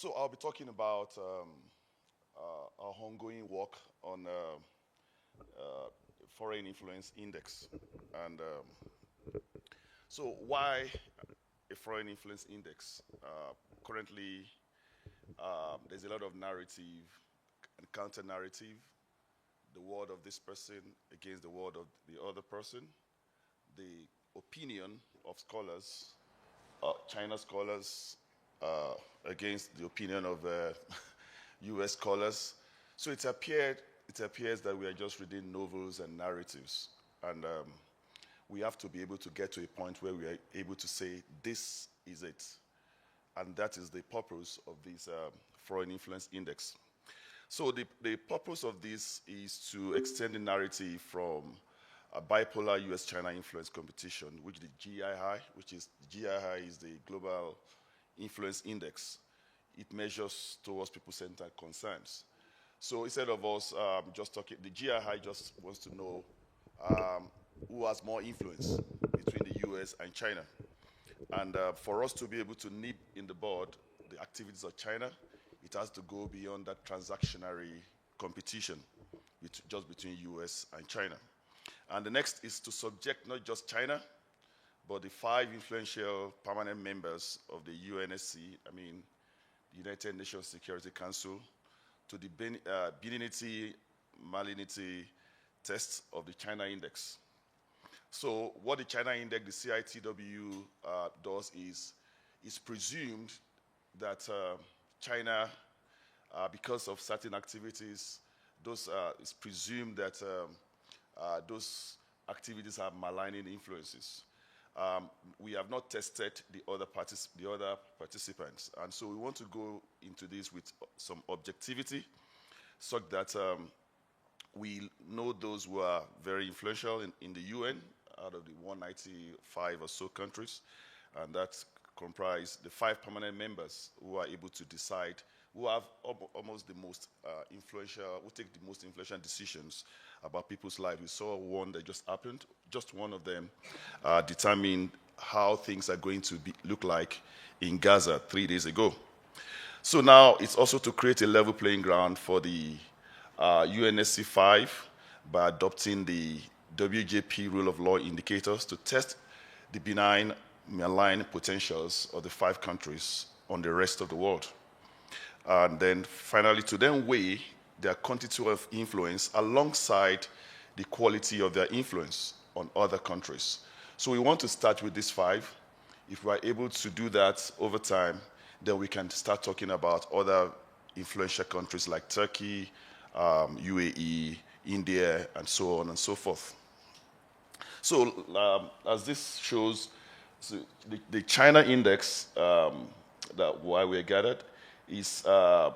So I'll be talking about our ongoing work on Foreign Influence Index. And so why a Foreign Influence Index? Currently, there's a lot of narrative and counter-narrative, the word of this person against the word of the other person, the opinion of scholars, China scholars, against the opinion of US scholars. So it appears that we are just reading novels and narratives. And we have to be able to get to a point where we are able to say, this is it. And that is the purpose of this Foreign Influence Index. So the purpose of this is to extend the narrative from a bipolar US-China influence competition, which the GII, GII is the Global Influence Index. It measures towards people-centered concerns. So instead of us just talking, the GII just wants to know who has more influence between the US and China. And for us to be able to nip in the bud the activities of China, it has to go beyond that transactionary competition just between US and China. And the next is to subject not just China, but the 5 influential permanent members of the UNSC, the United Nations Security Council, to the benignity, malignity test of the China Index. So what the China Index, the CITW, does is presumed that China, because of certain activities, it's presumed that those activities have maligning influences. We have not tested the other participants, and so we want to go into this with some objectivity, such that we know those who are very influential in the UN out of the 195 or so countries, and that comprise the 5 permanent members who are able to decide, who have almost the most influential, who take the most influential decisions about people's lives. We saw one that just happened. Just one of them determined how things are going to look like in Gaza 3 days ago. So now it's also to create a level playing ground for the UNSC 5 by adopting the WJP rule of law indicators to test the benign, malign potentials of the 5 countries on the rest of the world. And then finally, to then weigh their quantity of influence alongside the quality of their influence on other countries. So we want to start with these 5. If we are able to do that over time, then we can start talking about other influential countries like Turkey, UAE, India, and so on and so forth. So as this shows, so the China Index, that why we're gathered, is the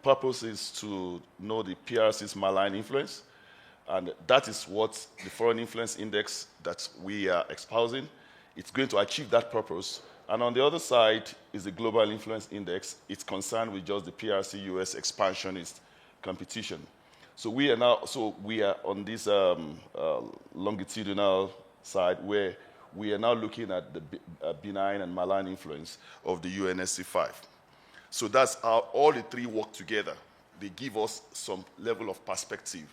purpose is to know the PRC's malign influence, and that is what the Foreign Influence Index that we are espousing. It's going to achieve that purpose. And on the other side is the Global Influence Index. It's concerned with just the PRC US expansionist competition. So we are on this longitudinal side where we are now looking at the benign and malign influence of the UNSC 5. So that's how all the 3 work together. They give us some level of perspective.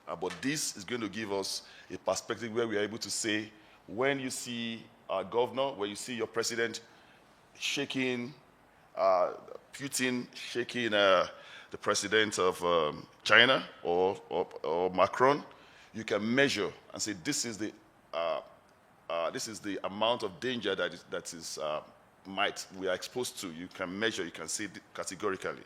But this is going to give us a perspective where we are able to say, when you see our governor, when you see your president shaking, Putin shaking the president of China or Macron, you can measure and say, this is the amount of danger that we are exposed to. You can measure, you can see it categorically.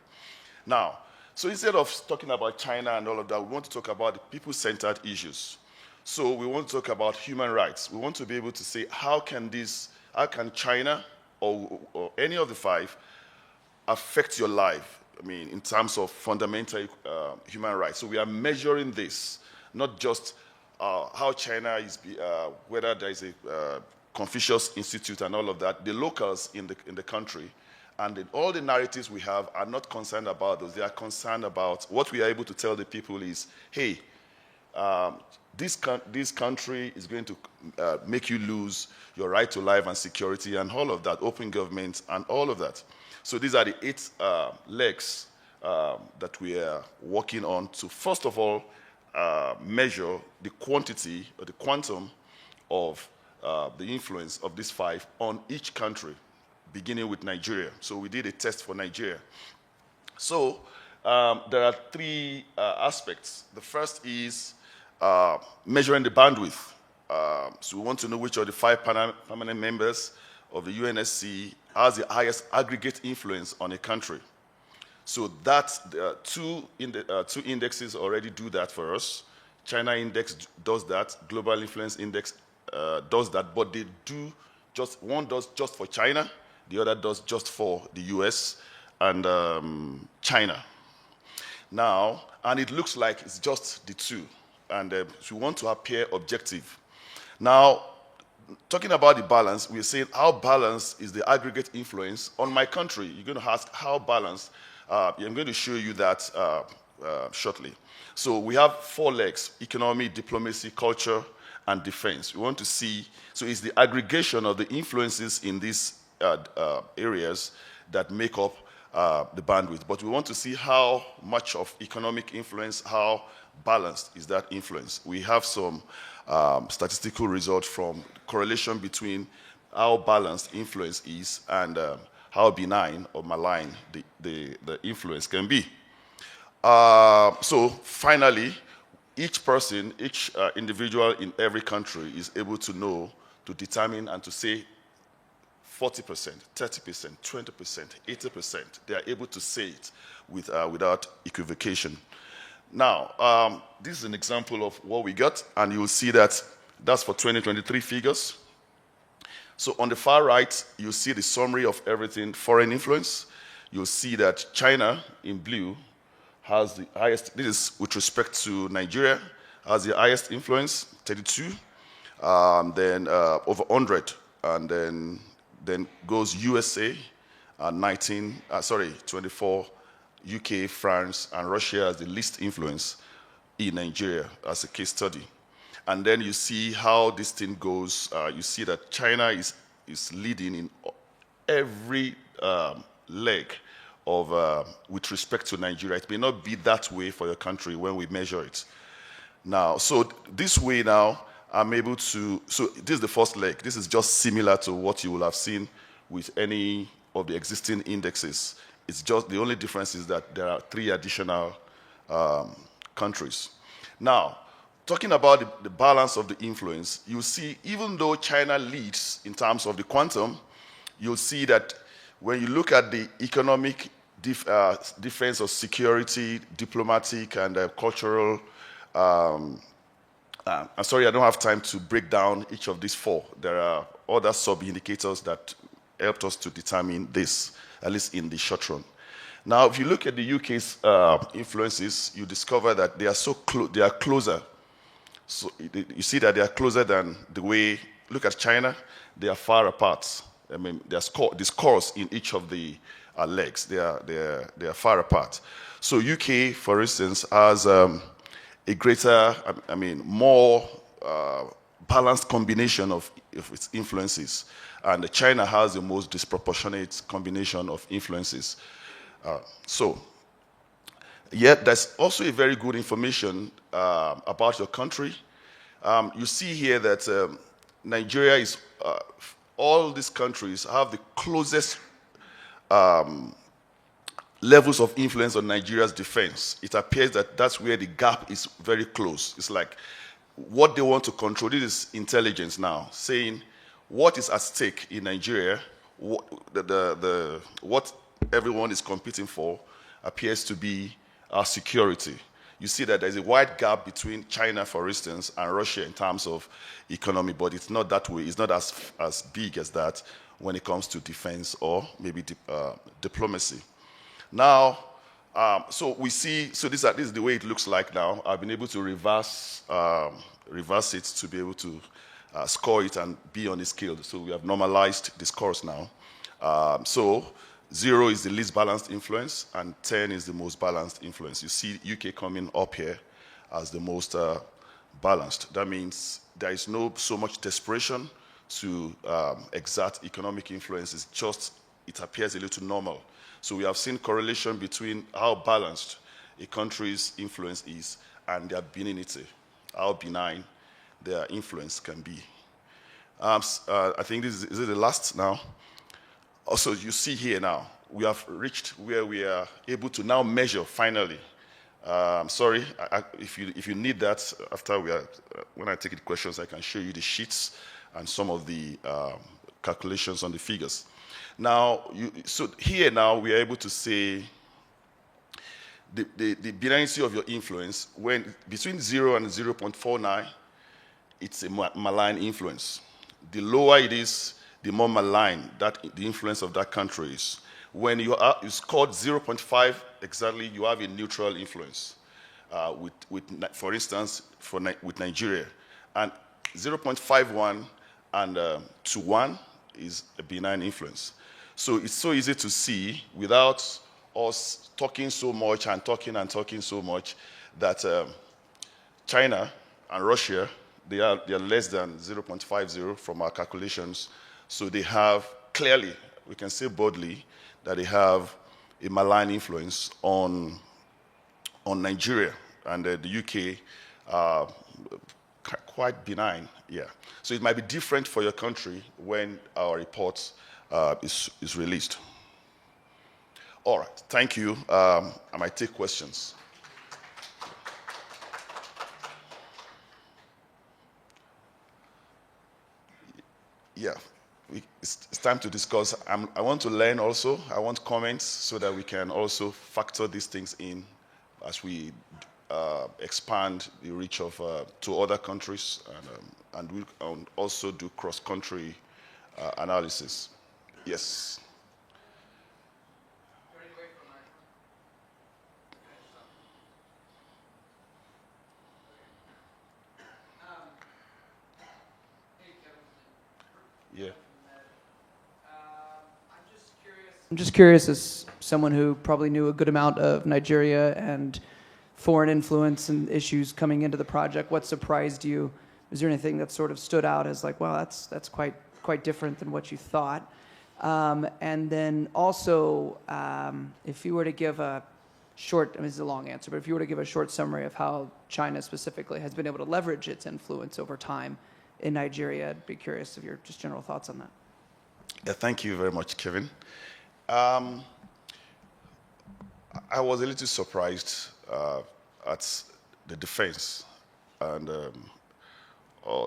Now, so instead of talking about China and all of that, we want to talk about the people-centered issues. So we want to talk about human rights. We want to be able to say, how can China or any of the 5 affect your life? In terms of fundamental human rights. So we are measuring this, not just how China is, whether there is a Confucius Institute and all of that. The locals in the country and all the narratives we have are not concerned about those. They are concerned about what we are able to tell the people is, hey, um, this country is going to make you lose your right to life and security and all of that, open government and all of that. So these are the 8 legs that we are working on to, first of all, measure the quantity or the quantum of the influence of these 5 on each country, beginning with Nigeria. So we did a test for Nigeria. So there are 3 aspects. The first is measuring the bandwidth. So we want to know which of the 5 permanent members of the UNSC has the highest aggregate influence on a country. So that two indexes already do that for us. China Index does that. Global Influence Index does that. But they do one does just for China, the other does just for the US and China. Now, and it looks like it's just the 2. And so we want to appear objective. Now, talking about the balance, we're saying how balanced is the aggregate influence on my country? You're going to ask how balanced. I'm going to show you that shortly. So we have 4 legs: economy, diplomacy, culture, and defense. We want to see, so it's the aggregation of the influences in these areas that make up the bandwidth. But we want to see how much of economic influence, how balanced is that influence. We have some statistical results from correlation between how balanced influence is and how benign or malign the influence can be. So finally, each person, each individual in every country is able to know, to determine and to say 40%, 30%, 20%, 80%. They are able to say it without equivocation. Now, this is an example of what we got, and you'll see that that's for 2023 figures. So on the far right, you'll see the summary of everything foreign influence. You'll see that China, in blue, has the highest, this is with respect to Nigeria, has the highest influence, 32, then over 100, and then goes USA, 24, UK, France, and Russia as the least influence in Nigeria as a case study. And then you see how this thing goes. You see that China is leading in every leg of with respect to Nigeria. It may not be that way for your country when we measure it. Now, so this way now, I'm able to, so this is the first leg. This is just similar to what you will have seen with any of the existing indexes. It's just, the only difference is that there are 3 additional countries. Now, talking about the balance of the influence, you'll see even though China leads in terms of the quantum, you'll see that when you look at the economic defense of security, diplomatic, and cultural, I'm sorry, I don't have time to break down each of these 4. There are other sub-indicators that helped us to determine this, at least in the short run. Now, if you look at the UK's influences, you discover that they are they are closer. So you see that they are closer than the way, look at China, they are far apart. I mean, the scores in each of the legs, they are far apart. So UK, for instance, has a greater, more balanced combination of its influences. And China has the most disproportionate combination of influences. Yet there's also a very good information about your country. You see here that Nigeria is, all these countries have the closest levels of influence on Nigeria's defense. It appears that that's where the gap is very close. It's like what they want to control. This is intelligence now, saying what is at stake in Nigeria, what everyone is competing for appears to be our security. You see that there's a wide gap between China, for instance, and Russia in terms of economy, but it's not that way. It's not as big as that when it comes to defense or maybe diplomacy. Now, so we see, so this is the way it looks like now. I've been able to reverse it to be able to score it and be on the scale. So we have normalized the scores now. So 0 is the least balanced influence, and 10 is the most balanced influence. You see UK coming up here as the most balanced. That means there is no so much desperation to exert economic influence. It's just, it appears a little normal. So we have seen correlation between how balanced a country's influence is and their benignity, how benign their influence can be. I think this is it the last now? Also, you see here now, we have reached where we are able to now measure finally. Sorry, if you need that after when I take the questions, I can show you the sheets and some of the calculations on the figures. Now, so here now we are able to say the benignity of your influence when between 0 and 0.49, it's a malign influence. The lower it is, the more malign that the influence of that country is. When you scored 0.5 exactly, you have a neutral influence. For instance, with Nigeria, and 0.51 and to 1 is a benign influence. So it's so easy to see without us talking so much and talking so much that China and Russia, they are less than 0.50 from our calculations. So they have clearly, we can say boldly, that they have a malign influence on Nigeria, and the UK are quite benign, yeah. So it might be different for your country when our report is released. All right, thank you. I might take questions. Yeah, it's time to discuss. I want to learn also. I want comments so that we can also factor these things in as we expand the reach of to other countries, and we also do cross-country analysis. Yes. Yeah. I'm just curious, as someone who probably knew a good amount of Nigeria and foreign influence and issues coming into the project, what surprised you? Is there anything that sort of stood out as like, wow, that's quite different than what you thought? And then also, if you were to give a short, I mean, this is a long answer, but if you were to give a short summary of how China specifically has been able to leverage its influence over time in Nigeria, I'd be curious of your just general thoughts on that. Yeah, thank you very much, Kevin. I was a little surprised at the defense, and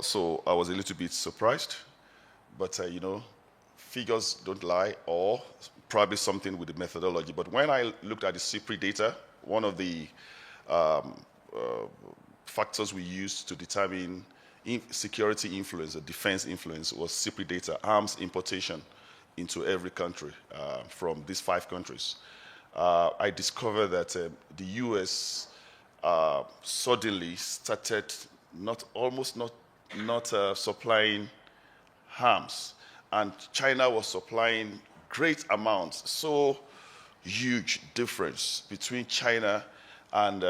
so I was a little bit surprised, but you know, figures don't lie, or probably something with the methodology. But when I looked at the CIPRI data, one of the factors we used to determine security influence or defense influence was CIPRI data, arms importation into every country from these 5 countries. I discovered that the US suddenly started almost not supplying arms, and China was supplying great amounts. So huge difference between China and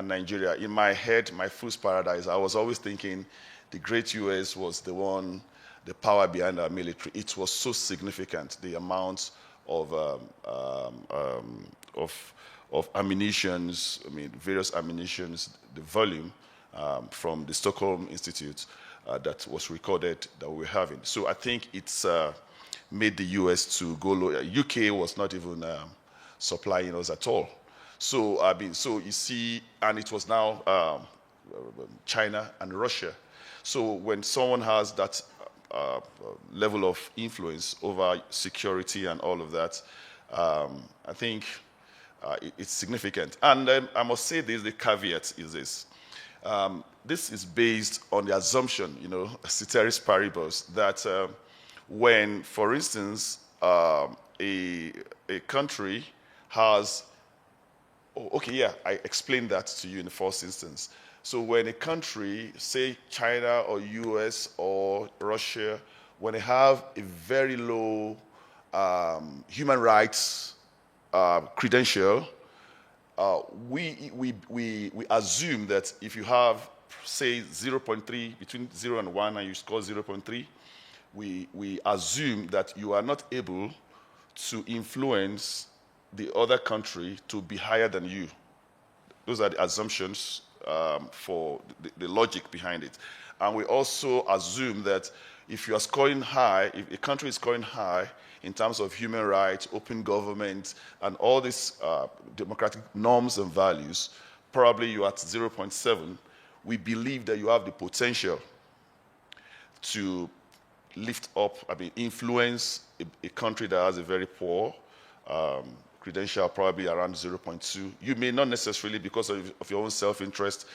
Nigeria. In my head, my fool's paradise, I was always thinking the great US was the one, the power behind our military. It was so significant, the amount of ammunitions, I mean, various ammunitions, the volume from the Stockholm Institute that was recorded that we were having. So I think it's made the US to go low. UK was not even supplying us at all. So I mean, so you see, and it was now China and Russia. So when someone has that level of influence over security and all of that, I think it's significant. And I must say this, the caveat is this. This is based on the assumption, you know, ceteris paribus, that when, for instance, a country has, okay, yeah, I explained that to you in the first instance. So when a country, say China or US or Russia, when they have a very low human rights credential, we assume that if you have say 0.3, between 0 and 1, and you score 0.3, we assume that you are not able to influence the other country to be higher than you. Those are the assumptions for the logic behind it. And we also assume that if you are scoring high, if a country is scoring high in terms of human rights, open government, and all these democratic norms and values, probably you're at 0.7, we believe that you have the potential to lift up, influence a country that has a very poor credential, probably around 0.2. You may not necessarily, because of your own self-interest,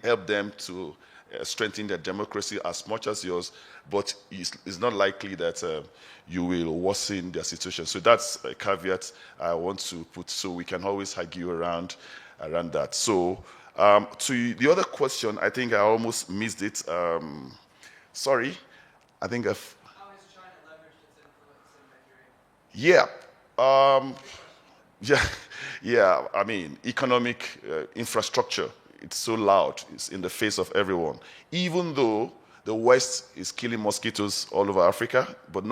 help them to strengthen their democracy as much as yours, but it's not likely that you will worsen their situation. So that's a caveat I want to put, so we can always argue around that. So to the other question, I think I almost missed it. Sorry. I think How has China leveraged its influence in Nigeria? Economic infrastructure, it's so loud, it's in the face of everyone. Even though the West is killing mosquitoes all over Africa, but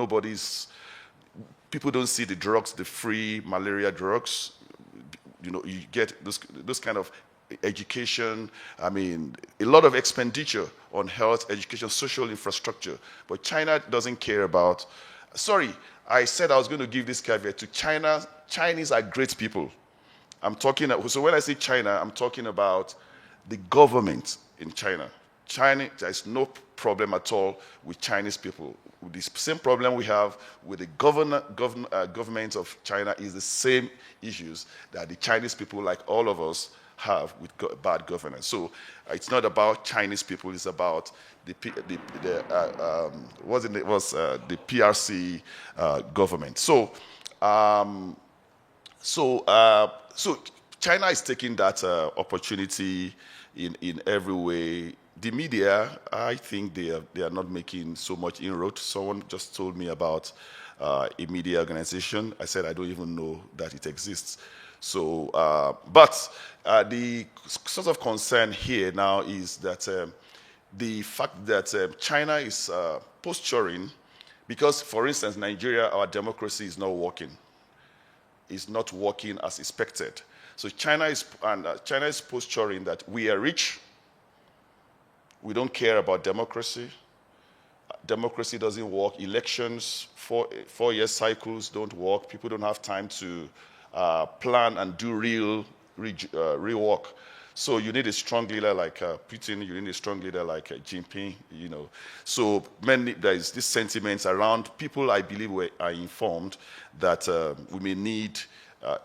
people don't see the drugs, the free malaria drugs. You get those kind of education, a lot of expenditure on health, education, social infrastructure. But China doesn't care about, sorry, I said I was going to give this caveat to China. Chinese are great people. So when I say China, I'm talking about the government in China. There's no problem at all with Chinese people. The same problem we have with the government of China is the same issues that the Chinese people, like all of us, have with bad governance. So it's not about Chinese people, it's about the PRC government. So China is taking that opportunity in every way. The media, I think they are not making so much inroad. Someone just told me about a media organization. I said I don't even know that it exists. So, but the sort of concern here now is that the fact that China is posturing, because, for instance, Nigeria, our democracy is not working. It's not working as expected. So China is posturing that we are rich. We don't care about democracy. Democracy doesn't work. Elections, 4-year cycles don't work. People don't have time to plan and do real work. So you need a strong leader like Putin. You need a strong leader like Jinping. So there is this sentiment around people. I believe are informed that we may need a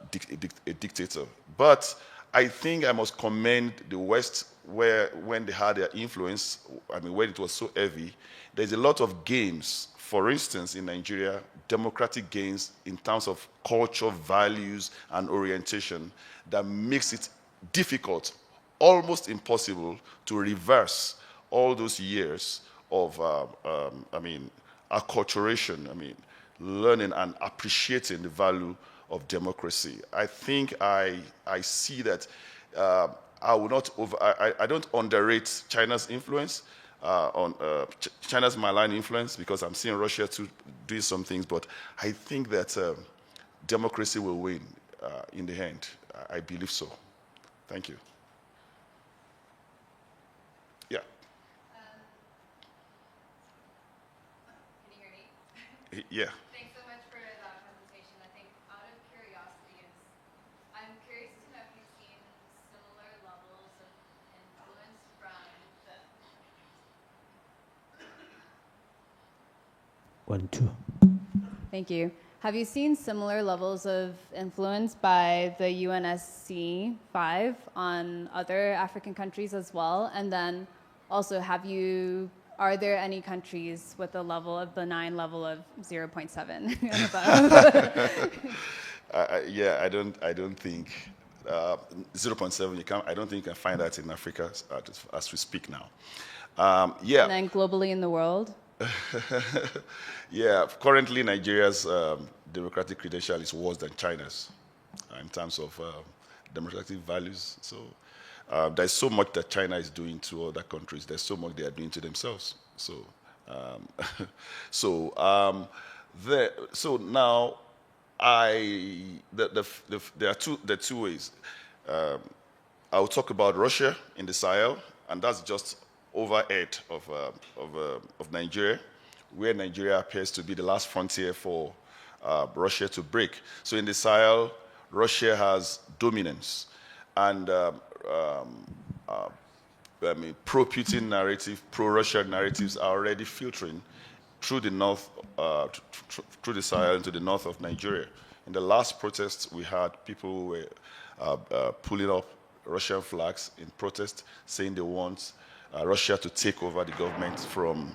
dictator. But I think I must commend the West, when they had their influence, when it was so heavy, there's a lot of gains. For instance, in Nigeria, democratic gains in terms of culture, values, and orientation that makes it difficult, almost impossible, to reverse all those years of, acculturation, learning and appreciating the value of democracy. I think I see that I don't underrate China's influence, China's malign influence, because I'm seeing Russia too doing some things, but I think that democracy will win in the end. I believe so. Thank you. Yeah. Can you hear me? Yeah. Thanks so much for that presentation. I think out of curiosity, I'm curious to know if you've seen similar levels of influence from the... 1, 2. Thank you. Have you seen similar levels of influence by the UNSC 5 on other African countries as well? And then also, are there any countries with a benign level of 0.7 and above? Yeah, I don't think 0.7. I don't think you can find that in Africa as we speak now. Yeah. And then globally in the world? Yeah, currently Nigeria's democratic credential is worse than China's in terms of democratic values. So There's so much that China is doing to other countries. There's so much they are doing to themselves. So, so now there are two ways. I'll talk about Russia in the Sahel, and that's just overhead of Nigeria, where Nigeria appears to be the last frontier for Russia to break. So in the Sahel, Russia has dominance, and pro-Putin narrative, pro-Russia narratives are already filtering through the north, through the Sahel into the north of Nigeria. In the last protests we had, people who were pulling up Russian flags in protest, saying they want Russia to take over the government from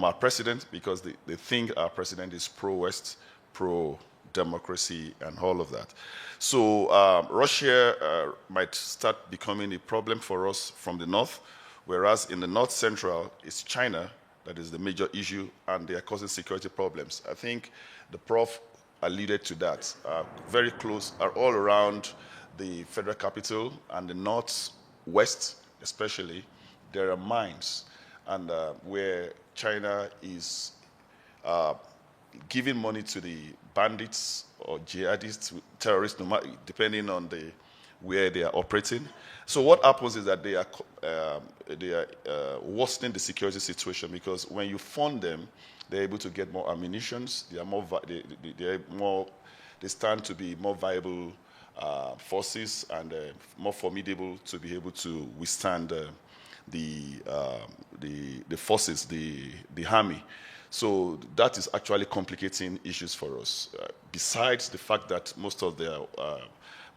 our president, because they think our president is pro-West, pro-democracy, and all of that. So Russia might start becoming a problem for us from the north, whereas in the north central, it's China that is the major issue, and they are causing security problems. I think the prof alluded to that. Very close, are all around the federal capital and the northwest especially, there are mines, and where China is giving money to the bandits or jihadists, terrorists, depending on where they are operating. So what happens is that they are worsening the security situation, because when you fund them, they're able to get more ammunitions. They are they stand to be more viable forces, and more formidable to be able to withstand the forces, the army. So that is actually complicating issues for us. Besides the fact that most of their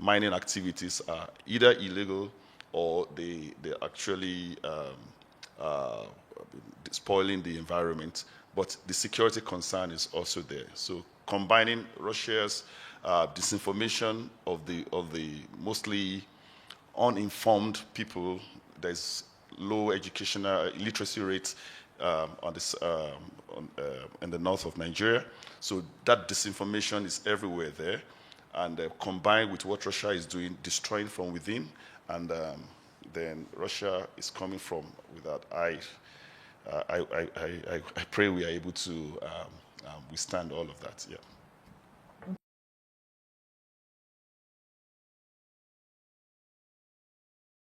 mining activities are either illegal or they're actually spoiling the environment, but the security concern is also there. So combining Russia's disinformation of the mostly uninformed people, there's low educational literacy rates in the north of Nigeria. So that disinformation is everywhere there, and combined with what Russia is doing, destroying from within, and then Russia is coming from without. I pray we are able to withstand all of that. Yeah.